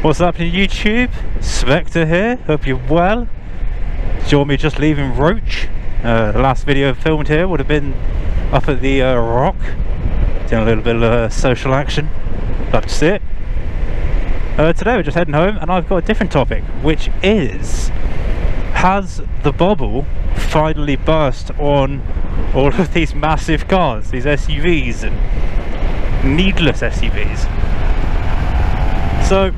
What's happening YouTube? Spectre here, hope you're well. Saw me just leaving Roach. The last video filmed here would have been up at the Rock, doing a little bit of social action. Love to see it. Today we're just heading home and I've got a different topic, which is, has the bubble finally burst on all of these massive cars, these SUVs and needless SUVs? So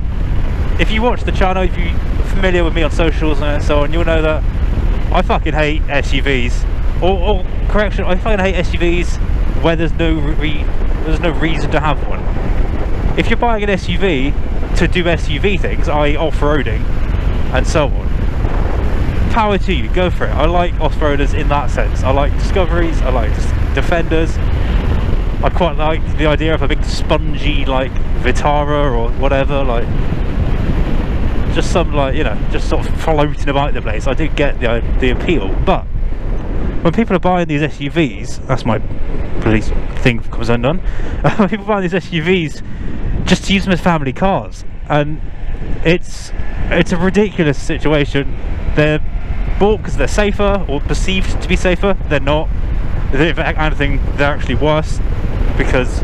if you watch the channel, if you're familiar with me on socials and so on, you'll know that I fucking hate SUVs. Or correction, I fucking hate SUVs where there's no reason to have one. If you're buying an SUV to do SUV things, i.e. off-roading and so on, power to you, go for it. I like off-roaders in that sense. I like Discoveries, I like Defenders. I quite like the idea of a big spongy like Vitara or whatever, like just some, like, you know, just sort of floating about the place. I do get the appeal, but when people are buying these SUVs, that's my police thing comes undone. When people buy these SUVs just to use them as family cars, and it's a ridiculous situation. They're bought because they're safer, or perceived to be safer. They're not. If anything, they're actually worse, because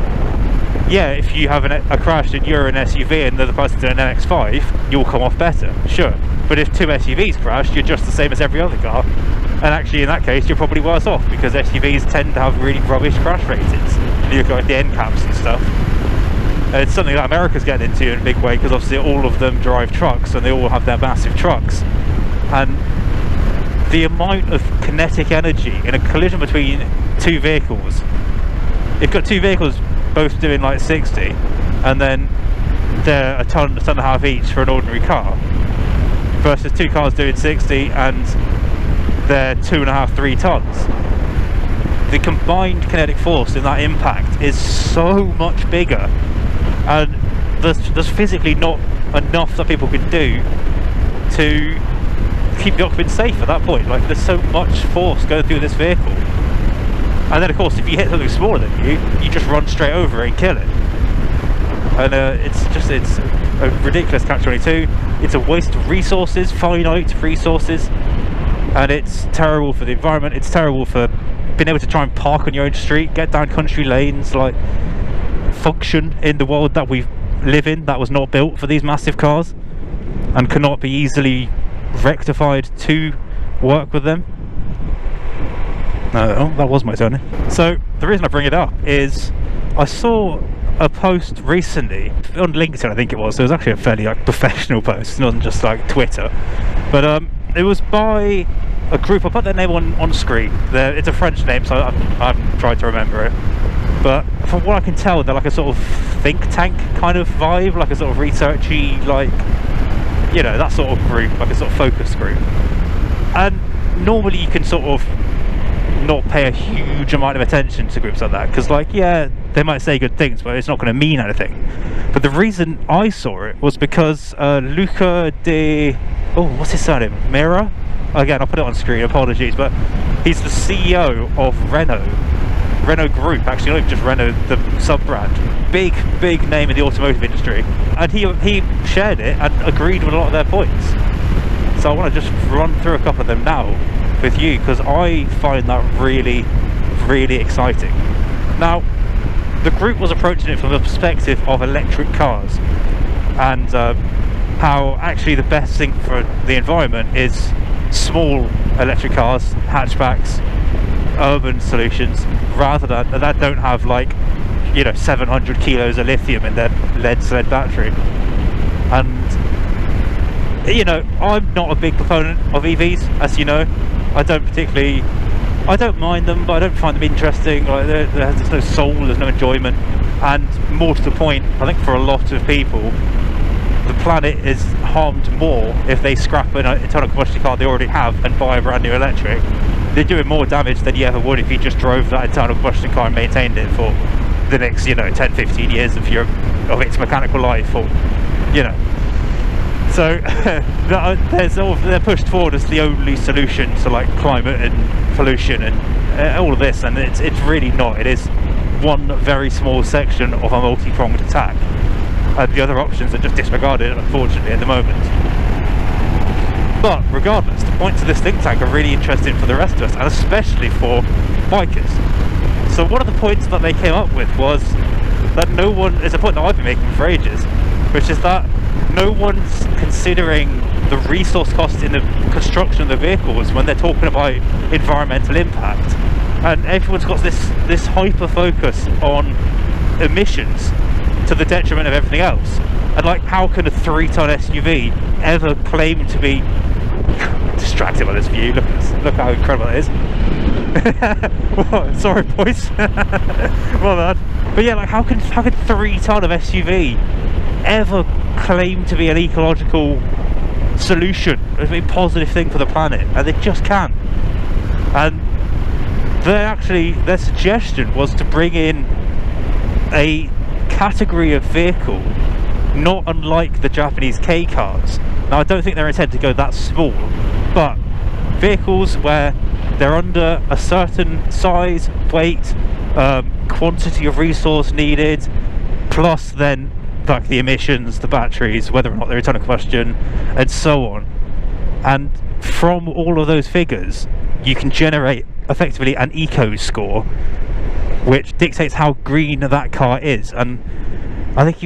yeah, if you have a crash and you're an SUV and the other person's in an MX-5, you'll come off better, sure. But if two SUVs crashed, you're just the same as every other car. And actually in that case, you're probably worse off, because SUVs tend to have really rubbish crash ratings. You look at the end caps and stuff. And it's something that America's getting into in a big way, because obviously all of them drive trucks and they all have their massive trucks. And the amount of kinetic energy in a collision between two vehicles, you've got two vehicles both doing like 60, and then they're a ton and a half each for an ordinary car, versus two cars doing 60 and they're 2.5–3 tons. The combined kinetic force in that impact is so much bigger, and there's physically not enough that people can do to keep the occupants safe at that point. Like, there's so much force going through this vehicle. And then of course if you hit something smaller than you just run straight over it and kill it. And it's a ridiculous catch-22. It's a waste of resources, finite resources, and it's terrible for the environment. It's terrible for being able to try and park on your own street, get down country lanes, like function in the world that we live in, that was not built for these massive cars and cannot be easily rectified to work with them. Oh, that was my turn. So the reason I bring it up is I saw a post recently on LinkedIn, I think it was. It was actually a fairly like professional post. It wasn't just like Twitter, but it was by a group. I put their name on screen. It's a French name, so I've tried to remember it. But from what I can tell, they're like a sort of think tank kind of vibe, like a sort of researchy, like, you know, that sort of group, like a sort of focus group. And normally you can sort of not pay a huge amount of attention to groups like that, because, like, yeah, they might say good things, but it's not going to mean anything. But the reason I saw it was because Luca de... oh, what's his surname? Meo? Again, I'll put it on screen, apologies, but he's the CEO of Renault Group, actually, not even just Renault, the sub-brand. Big name in the automotive industry. And he shared it and agreed with a lot of their points. So I want to just run through a couple of them now with you, because I find that really exciting. Now, the group was approaching it from the perspective of electric cars, and how actually the best thing for the environment is small electric cars, hatchbacks, urban solutions, rather than that don't have, like, you know, 700 kilos of lithium in their lead battery. And, you know, I'm not a big proponent of EVs, as you know. I don't mind them, but I don't find them interesting. Like, there's no soul, there's no enjoyment. And more to the point, I think for a lot of people, the planet is harmed more if they scrap an internal combustion car they already have and buy a brand new electric. They're doing more damage than you ever would if you just drove that internal combustion car and maintained it for the next, you know, 10–15 years of its mechanical life, or, you know. So they're pushed forward as the only solution to, like, climate and pollution and all of this, and it's really not. It is one very small section of a multi-pronged attack. and the other options are just disregarded, unfortunately, at the moment. But regardless, the points of this think tank are really interesting for the rest of us, and especially for bikers. So one of the points that they came up with was that no one, is a point that I've been making for ages, which is that no one's considering the resource cost in the construction of the vehicles when they're talking about environmental impact. And everyone's got this hyper focus on emissions to the detriment of everything else. And like, how can a 3-ton SUV ever claim to be distracted by this view? Look how incredible it is. What? Sorry, boys. My bad. But yeah, like, how can 3-ton of SUV ever claim to be an ecological solution, a positive thing for the planet? And they just can't. And their suggestion was to bring in a category of vehicle not unlike the Japanese KEI-CARS. Now, I don't think they're intended to go that small, but vehicles where they're under a certain size, weight, quantity of resource needed, plus then like the emissions, the batteries, whether or not they're internal combustion, and so on. And from all of those figures, you can generate effectively an eco score, which dictates how green that car is. And I think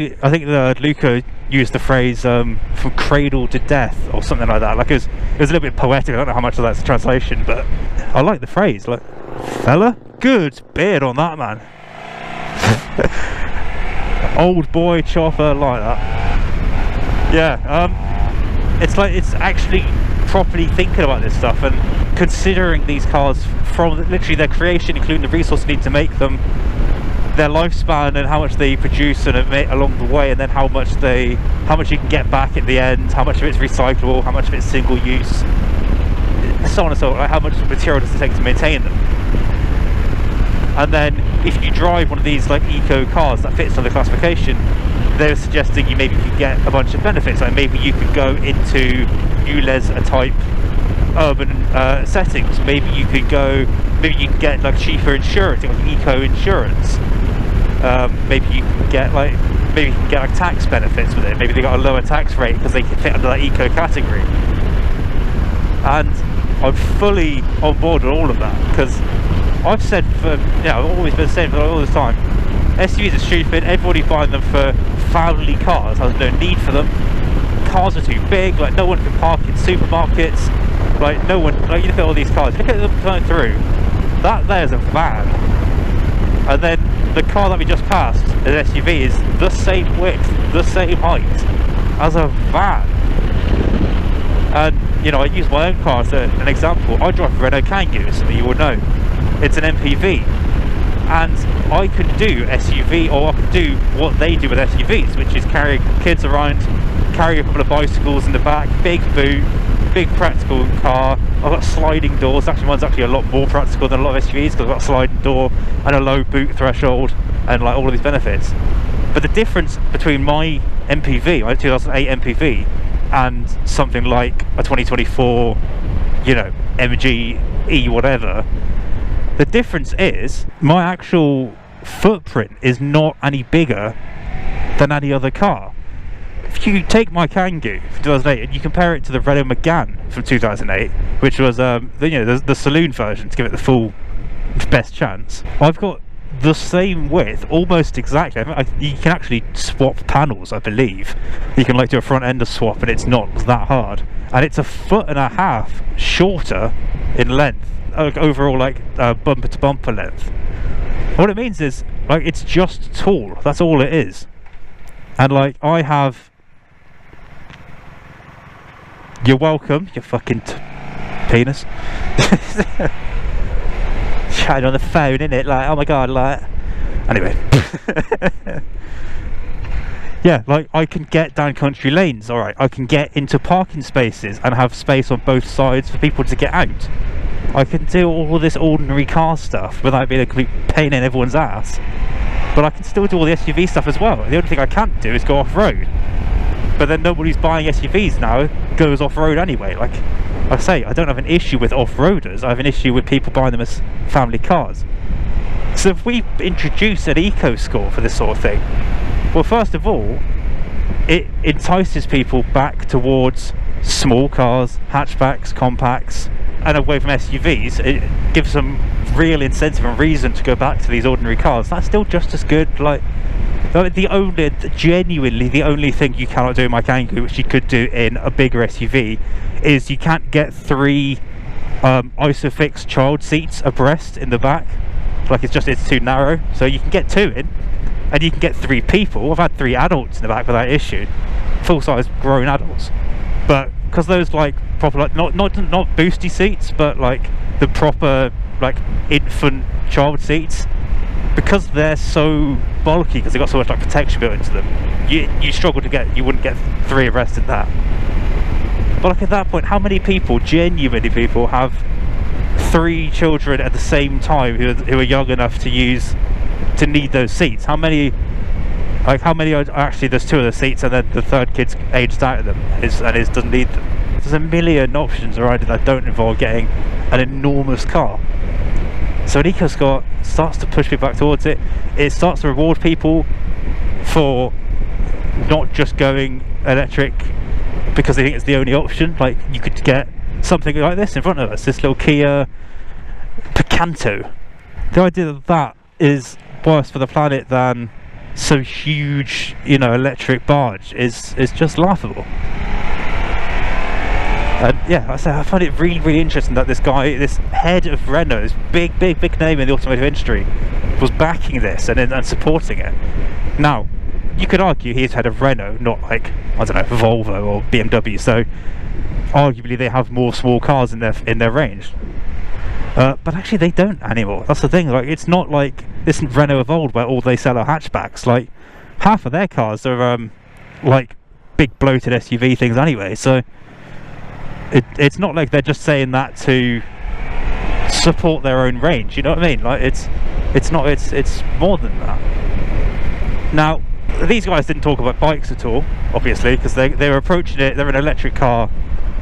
Luca used the phrase from cradle to death or something like that. Like, it was a little bit poetic. I don't know how much of that's a translation, but I like the phrase. Like, fella, good beard on that, man. Old boy chopper like that. Yeah, it's like, it's actually properly thinking about this stuff and considering these cars from literally their creation, including the resource need to make them, their lifespan, and how much they produce and emit along the way, and then how much you can get back at the end, how much of it's recyclable, how much of it's single use, so on and so on. Like, how much material does it take to maintain them? And then if you drive one of these like eco cars that fits on the classification, they're suggesting you maybe could get a bunch of benefits. Like, maybe you could go into ULEZ type urban settings. Maybe you can get like cheaper insurance, like eco insurance. Maybe you can get like tax benefits with it. Maybe they got a lower tax rate because they can fit under that eco category. And I'm fully on board with all of that, because I've said I've always been saying for all this time, SUVs are stupid. Everybody's buying them for family cars. There's no need for them. Cars are too big. Like, no one can park in supermarkets. Like, no one. Like, you look at all these cars. Look at them going through. That there's a van. And then the car that we just passed, an SUV, is the same width, the same height as a van. And you know, I use my own car as an example. I drive a Renault Kangoo, so you will know. It's an MPV, and I could do SUV, or I could do what they do with SUVs, which is carry kids around, carry a couple of bicycles in the back, big boot, big practical car. I've got sliding doors. Actually, mine's actually a lot more practical than a lot of SUVs, because I've got a sliding door and a low boot threshold and like all of these benefits. But the difference between my MPV, my 2008 MPV, and something like a 2024, you know, MG E whatever, the difference is my actual footprint is not any bigger than any other car. If you take my Kangoo from 2008 and you compare it to the Renault Megane from 2008, which was the saloon version to give it the full best chance, I've got the same width, almost exactly. You can actually swap panels, I believe. You can like do a front ender swap, and it's not that hard. And it's 1.5 feet shorter in length, overall, like bumper to bumper length. What it means is, like, it's just tall. That's all it is. And like, I have. You're welcome, you fucking penis. Chatting on the phone, innit? Like, oh my god, like. Anyway. Yeah, like, I can get down country lanes, alright. I can get into parking spaces and have space on both sides for people to get out. I can do all of this ordinary car stuff without being a complete pain in everyone's ass. But I can still do all the SUV stuff as well. The only thing I can't do is go off-road. But then nobody's buying SUVs now goes off-road anyway. Like I say, I don't have an issue with off-roaders. I have an issue with people buying them as family cars. So if we introduce an eco score for this sort of thing, well, first of all, it entices people back towards small cars, hatchbacks, compacts, and away from SUVs. It gives them real incentive and reason to go back to these ordinary cars. That's still just as good. Like, genuinely the only thing you cannot do in my Kangoo, which you could do in a bigger SUV, is you can't get 3 isofix child seats abreast in the back. Like, it's too narrow. So you can get 2 in, and you can get 3 people. I've had 3 adults in the back without issue, full-size grown adults. But because those, like, proper, like, not boosty seats, but like the proper, like, infant child seats, because they're so bulky, because they've got so much, like, protection built into them, you struggle to get, you wouldn't get 3 abreast in that. But like, at that point, how many people, genuinely people, have 3 children at the same time who are young enough to need those seats? How many are actually, there's 2 of the seats and then the 3rd kid's aged out of them and doesn't need them? There's a million options around it that don't involve getting an enormous car. So an EcoScore starts to push people back towards it. It starts to reward people for not just going electric because they think it's the only option. Like, you could get something like this in front of us, this little Kia Picanto. The idea that is worse for the planet than some huge, electric barge is just laughable. And yeah, I find it really, really interesting that this guy, this head of Renault, this big name in the automotive industry, was backing this and supporting it. Now, you could argue he's head of Renault, not like, I don't know, Volvo or BMW, so arguably they have more small cars in their range. But actually they don't anymore. That's the thing. Like, it's not like this Renault of old where all they sell are hatchbacks. Like, half of their cars are like big bloated SUV things anyway, so it's not like they're just saying that to support their own range, you know what I mean? Like, it's more than that. Now, these guys didn't talk about bikes at all, obviously, because they were approaching it, they're an electric car,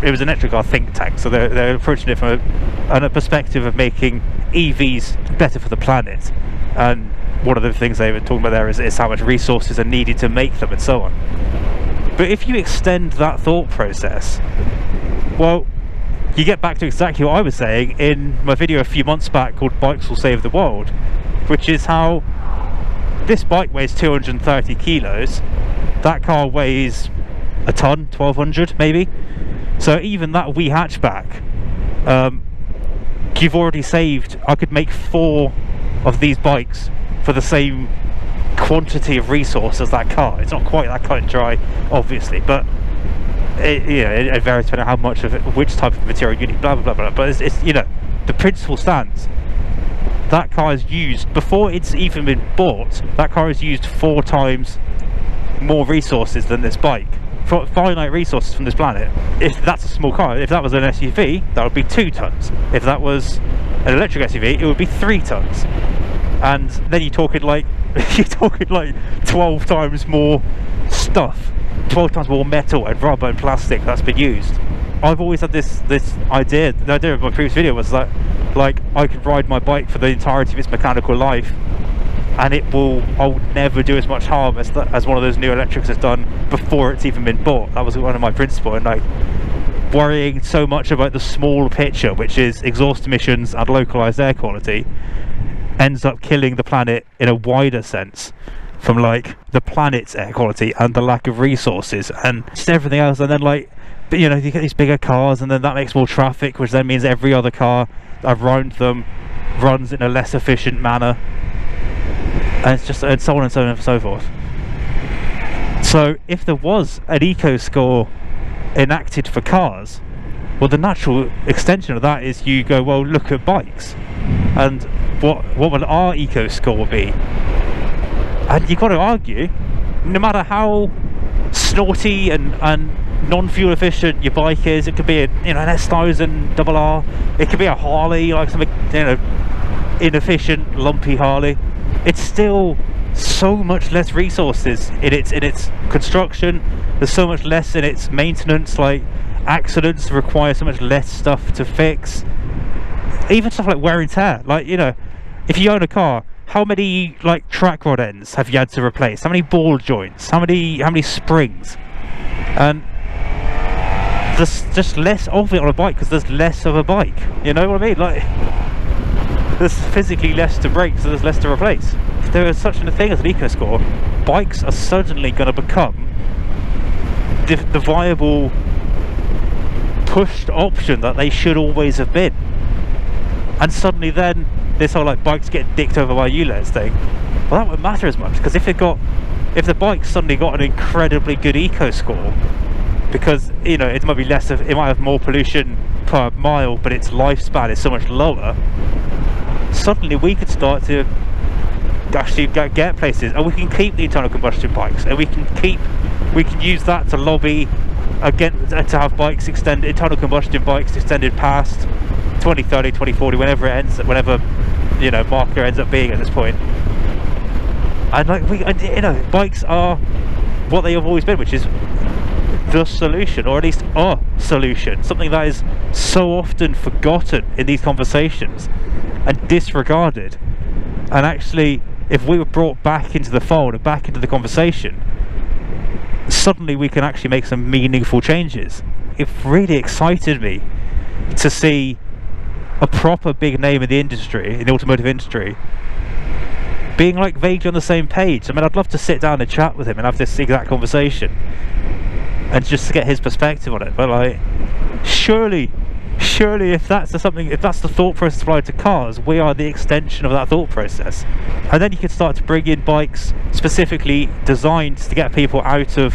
it was an electric car think tank, so they're approaching it from a perspective of making EVs better for the planet. And one of the things they were talking about there is how much resources are needed to make them and so on. But if you extend that thought process, well, you get back to exactly what I was saying in my video a few months back called Bikes Will Save the World, which is how this bike weighs 230 kilos, that car weighs a ton, 1200 maybe. So even that wee hatchback, you've already saved, I could make 4 of these bikes for the same quantity of resource as that car. It's not quite that cut and dry, obviously, but it varies depending on how much of it, which type of material you need, blah blah blah blah. But it's the principle stands. That car is used, before it's even been bought, that car is used 4 times more resources than this bike. Finite resources from this planet. If that's a small car, if that was an SUV, that would be 2 tons. If that was an electric SUV, it would be 3 tons. And then you're talking like 12 times more stuff, 12 times more metal and rubber and plastic that's been used. I've always had this idea. The idea of my previous video was that, like, I could ride my bike for the entirety of its mechanical life, and I'll never do as much harm as one of those new electrics has done before it's even been bought. That was one of my principles, and like, worrying so much about the small picture, which is exhaust emissions and localized air quality, ends up killing the planet in a wider sense, from like the planet's air quality and the lack of resources and just everything else. And then, like, but you get these bigger cars, and then that makes more traffic, which then means every other car around them runs in a less efficient manner, and it's just, and so on and so on and so forth. So if there was an eco score enacted for cars, well, the natural extension of that is you go, well, look at bikes, and what will our eco score be? And you've got to argue, no matter how snorty and non-fuel efficient your bike is, it could be an S1000 RR, it could be a Harley, like something inefficient lumpy Harley, it's still so much less resources in its construction. There's so much less in its maintenance. Like, accidents require so much less stuff to fix, even stuff like wear and tear. Like, if you own a car, how many like track rod ends have you had to replace? How many ball joints? How many springs? And there's just less of it on a bike because there's less of a bike. You know what I mean? Like, there's physically less to break, so there's less to replace. If there is such a thing as an eco score, bikes are suddenly going to become the viable pushed option that they should always have been. And suddenly then this whole like bikes get dicked over by ULEZ thing, well, that wouldn't matter as much, because if the bike suddenly got an incredibly good eco score, because you know it might be less of, it might have more pollution per mile, but its lifespan is so much lower, suddenly we could start to actually get places, and we can keep the internal combustion bikes, and we can use that to lobby again to have bikes extended, internal combustion bikes extended past 2030, 2040, whenever you know marker ends up being at this point. And like you know, bikes are what they have always been, which is the solution, or at least a solution, something that is so often forgotten in these conversations and disregarded. And actually, if we were brought back into the fold and back into the conversation, suddenly we can actually make some meaningful changes. It really excited me to see a proper big name in the industry, in the automotive industry, being like vaguely on the same page. I mean, I'd love to sit down and chat with him and have this exact conversation and just to get his perspective on it. But like, surely if that's the thought process applied to cars, we are the extension of that thought process. And then you can start to bring in bikes specifically designed to get people out of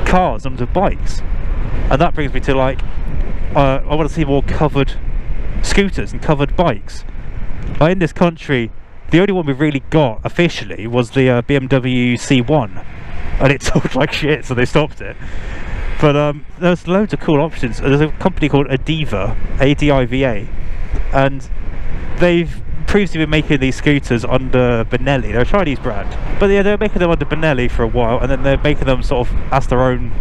cars onto bikes. And that brings me to like, I want to see more covered scooters and covered bikes. Like in this country, the only one we really got officially was the BMW C1, and it sold like shit, so they stopped it. But there's loads of cool options. There's a company called Adiva, A-D-I-V-A, and they've previously been making these scooters under Benelli. They're a Chinese brand, but yeah, they're making them under Benelli for a while, and then they're making them sort of as their own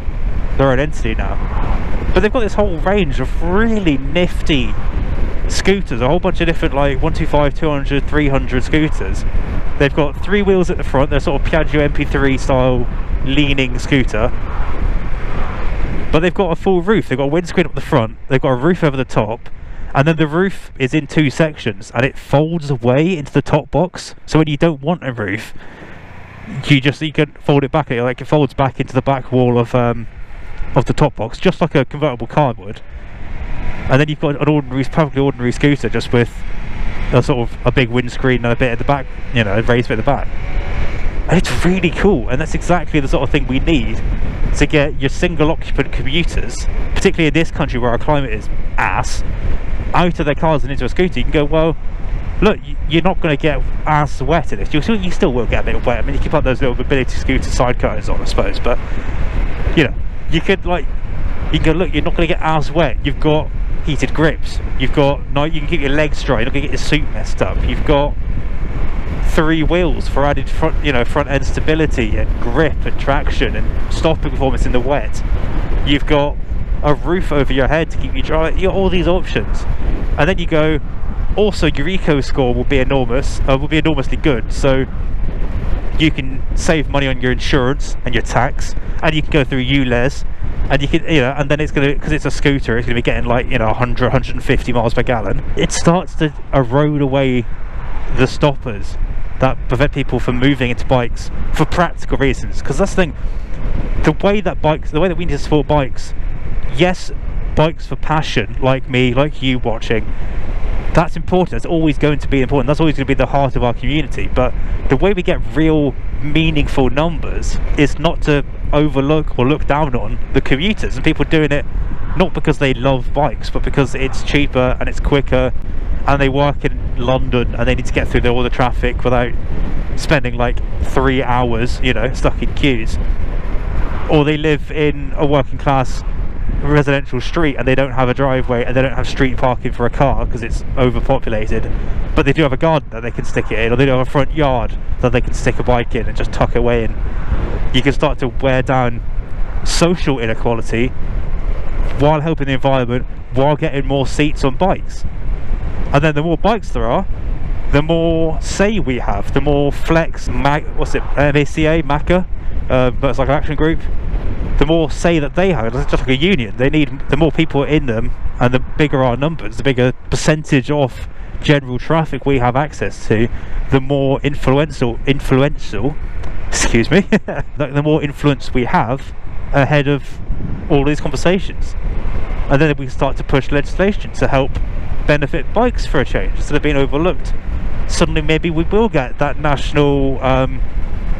entity now. But they've got this whole range of really nifty scooters, a whole bunch of different like 125, 200, 300 scooters. They've got 3 wheels at the front. They're sort of Piaggio MP3 style leaning scooter, but they've got a full roof. They've got a windscreen up the front, they've got a roof over the top, and then the roof is in 2 sections and it folds away into the top box. So when you don't want a roof, you can fold it back. Like it folds back into the back wall of the top box, just like a convertible car would. And then you've got an perfectly ordinary scooter, just with a sort of a big windscreen and a bit at the back, you know, a raised bit at the back. And it's really cool, and that's exactly the sort of thing we need to get your single occupant commuters, particularly in this country where our climate is ass, out of their cars and into a scooter. You can go, well, look, you're not going to get ass wet in this. You still will get a bit wet. I mean, you can put those little mobility scooter sidecars on, I suppose, but you know, you can go, look, you're not going to get ass wet. You've got heated grips. You can keep your legs dry. You're not going to get your suit messed up. You've got 3 wheels for added front end stability and grip and traction and stopping performance in the wet. You've got a roof over your head to keep you dry. You got all these options, and then you go. Also, your eco score will be enormously good. So you can save money on your insurance and your tax, and you can go through ULEZ, and you can, and then it's going to, because it's a scooter, it's going to be getting like 100, 150 miles per gallon. It starts to erode away the stoppers that prevent people from moving into bikes for practical reasons. Because that's the thing, the way that we need to support bikes, yes, bikes for passion, like me, like you watching, that's important. That's always going to be important. That's always going to be the heart of our community. But the way we get real meaningful numbers is not to overlook or look down on the commuters and people doing it not because they love bikes, but because it's cheaper and it's quicker, and they work in London and they need to get through all the traffic without spending like 3 hours, stuck in queues. Or they live in a working class residential street and they don't have a driveway and they don't have street parking for a car because it's overpopulated, but they do have a garden that they can stick it in, or they do have a front yard that they can stick a bike in and just tuck it away in. You can start to wear down social inequality while helping the environment, while getting more seats on bikes. And then the more bikes there are, the more say we have, the more flex, Magna, Motorcycle Action Group, the more say that they have. It's just like a union. They need, the more people in them, and the bigger our numbers, the bigger percentage of general traffic we have access to, the more influential, excuse me, the more influence we have ahead of all these conversations. And then we start to push legislation to help benefit bikes for a change, instead of being overlooked. Suddenly maybe we will get that national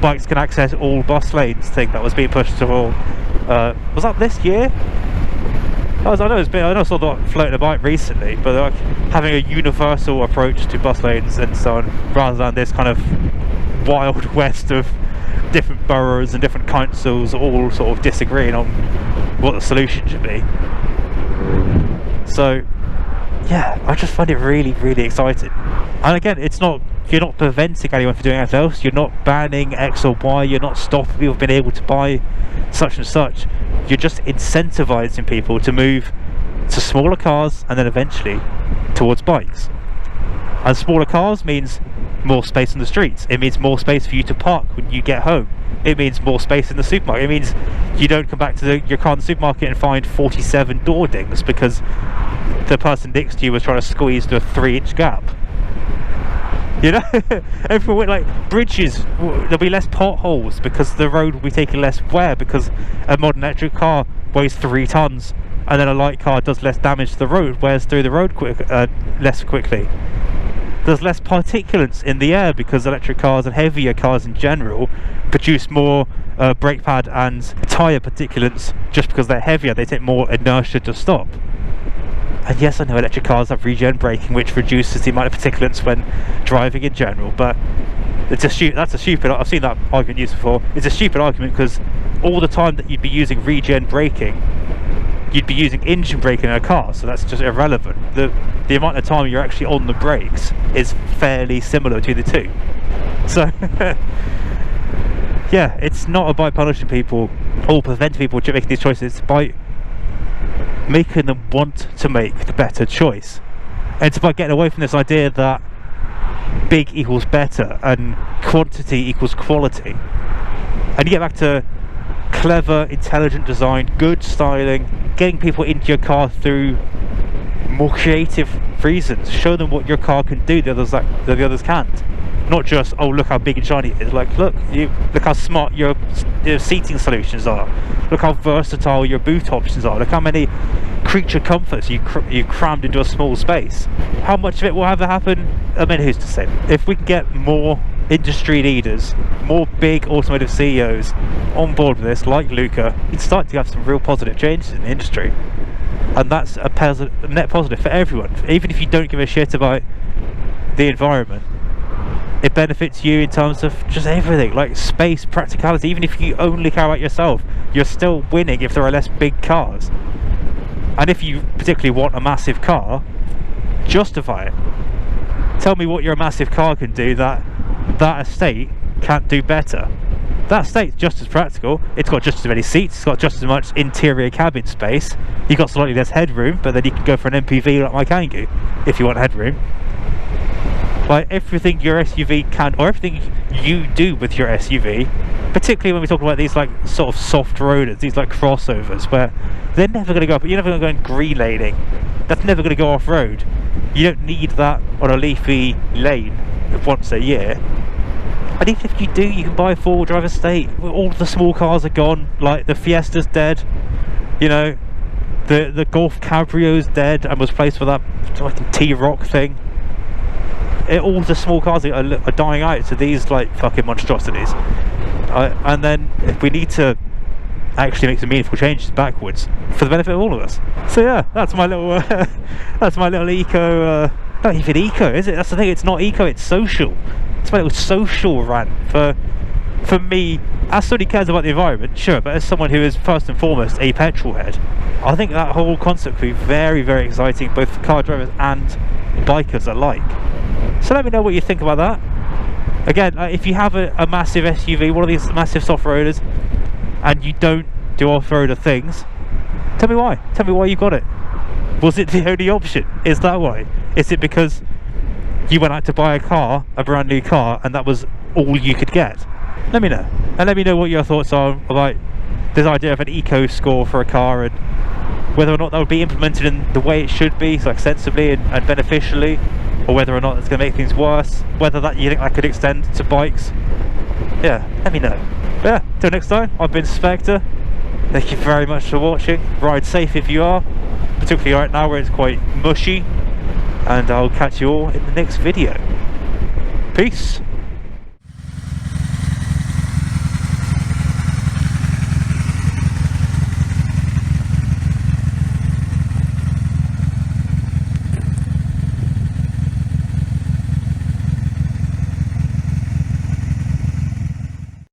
bikes can access all bus lanes thing that was being pushed to all. Was that this year? I know I saw that floating about recently, but like having a universal approach to bus lanes and so on, rather than this kind of wild west of different boroughs and different councils all sort of disagreeing on what the solution should be. So yeah, I just find it really, really exciting. And again, it's not, you're not preventing anyone from doing anything else, you're not banning X or Y, you're not stopping people from being able to buy such and such, you're just incentivizing people to move to smaller cars and then eventually towards bikes. And smaller cars means more space on the streets, it means more space for you to park when you get home, it means more space in the supermarket, it means you don't come back to your car in the supermarket and find 47 door dings because the person next to you was trying to squeeze through a 3-inch gap. You know, everywhere, like bridges, there'll be less potholes because the road will be taking less wear, because a modern electric car weighs 3 tons, and then a light car does less damage to the road, wears through the road less quickly. There's less particulates in the air because electric cars and heavier cars in general produce more brake pad and tyre particulates. Just because they're heavier, they take more inertia to stop. And yes, I know electric cars have regen braking, which reduces the amount of particulates when driving in general, but that's a stupid, I've seen that argument used before. It's a stupid argument because all the time that you'd be using regen braking, you'd be using engine braking in a car, so that's just irrelevant. The amount of time you're actually on the brakes is fairly similar between the two. So yeah, it's not about punishing people or preventing people from making these choices, it's about making them want to make the better choice. And it's about getting away from this idea that big equals better and quantity equals quality, and you get back to clever, intelligent design, good styling, getting people into your car through more creative reasons. Show them what your car can do that the others can't. Not just, oh look how big and shiny it is. Like look how smart your seating solutions are. Look how versatile your boot options are. Look how many creature comforts you crammed into a small space. How much of it will ever happen? I mean, who's to say? If we can get more industry leaders, more big automotive CEOs on board with this, like Luca, you'd start to have some real positive changes in the industry. And that's a net positive for everyone. Even if you don't give a shit about the environment, it benefits you in terms of just everything, like space, practicality. Even if you only care about yourself, you're still winning if there are less big cars. And if you particularly want a massive car, justify it. Tell me what your massive car can do that estate can't do better. That estate's just as practical, it's got just as many seats, it's got just as much interior cabin space, you've got slightly less headroom, but then you can go for an MPV like my Kangoo if you want headroom. Like everything your SUV can, or everything you do with your SUV, particularly when we talk about these like sort of soft roaders, these like crossovers where they're never going to go up, you're never going to go in green laning, that's never going to go off road. You don't need that on a leafy lane once a year. And even if you do, you can buy a 4-wheel drive estate. All the small cars are gone, like the Fiesta's dead, you know, the Golf Cabrio's dead and was replaced with that like T-Roc thing. All the small cars are dying out to these like fucking monstrosities. And then if we need to actually make some meaningful changes backwards for the benefit of all of us. So yeah, that's my little that's my little eco, not even eco, is it? That's the thing, it's not eco, it's social. It's my little social rant for me, as somebody who cares about the environment, sure, but as someone who is first and foremost a petrol head, I think that whole concept could be very, very exciting, both for car drivers and bikers alike. So let me know what you think about that. Again, if you have a massive SUV, one of these massive soft roaders, and you don't do off-roader things, tell me why. Tell me why you got it. Was it the only option? Is that why? Is it because you went out to buy a car, a brand new car, and that was all you could get? Let me know, and let me know what your thoughts are about this idea of an eco score for a car, and whether or not that would be implemented in the way it should be, so like sensibly and beneficially, or whether or not it's going to make things worse, whether that you think that could extend to bikes. Yeah, let me know. But yeah, till next time, I've been Spectre. Thank you very much for watching. Ride safe if you are, particularly right now where it's quite mushy, and I'll catch you all in the next video. Peace.